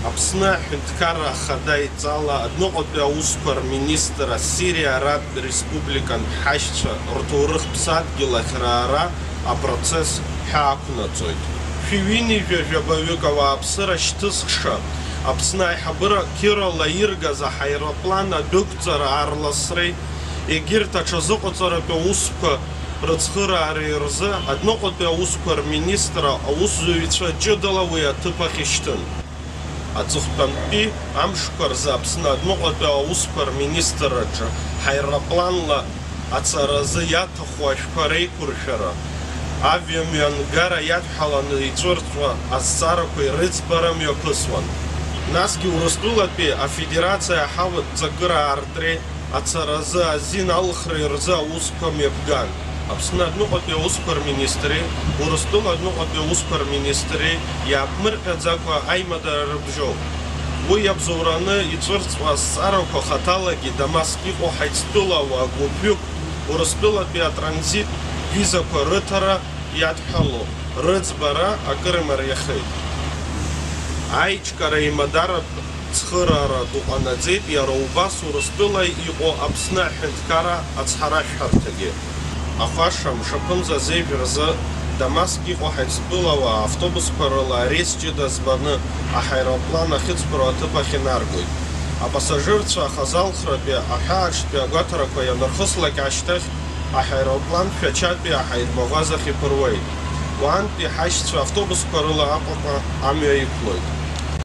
Аԥсны аҳәынҭқарра ахада иҵала адәныҟатәи аусқәа рминистр Ассирия Арабтә Республикантә ҳашьцәа рҭоурыхтә ԥсадгьыл ахьраара апроцесс ҳаақәнаҵоит. Шәиҩынҩажәабаҩык ауааԥсыра шьҭызхша Аԥсны аиҳабыра қьырала иргаз аҳаирплан адәықәҵара аарласреи егьырҭ аҽазыҟаҵаратәы аусқәа рыцхыраареи рзы адәныҟатәи аусқәа рминистр аусзуҩцәа ҷыдала уи аҭыԥ ахь ишьҭын. Аҵыхәтәантәи амшқәа рзы Аԥсны адәныҟатәи аусқәа рминистрраҿы ҳаирпланла ацаразы иаҭаху ашәқәа реиқәыршәара, авиамҩангара иадҳәаланы иҵәырҵуа азҵаарақәа ирыӡбара мҩаԥысуан. Насгьы Урыстәылатәи афедерациа аҳауаҭҵакыра аартреи ацаразы азин алхреи рзы аусқәа мҩаԥган. Аԥсны адәныҟатәи аусқәа рминистри, Урыстәыла адәныҟатәи аусқәа рминистри иааԥмырҟьаӡакәа аимадара рыбжьоуп. Уи иабзоураны иҵәырҵуа азҵаарақәа хаҭалагьы Дамаск иҟоу ҳаицтәылауаа гәыԥҩык Урыстәылатәи атранзит визақәа рыҭара иадҳәало рыӡбара акыр имариахеит. Аиҿкара имадаратә цхыраара ду ҟанаҵеит иара убас Урыстәыла иҟоу Аԥсны аҳәынҭқарра ацҳаражәҳәарҭагьы. Ахәаша мшаԥымза азеижә рзы Дамаск иҟоу ҳаицтәылауаа автобусқәа рыла арейс ҷыда збаны аҳаирплан ахьыҵԥыруа аҭыԥ ахь инаргоит. Апассажирцәа ахазалхратәи аҳәааҿтәи агәаҭарақәа ианырхыслак ашьҭахь аҳаирплан Шәачатәи аҳаидмаӷәаз ахь иԥыруеит. Уаантәи ҳашьцәа автобусқәа рыла Аҟәаҟа амҩа иқәлоит.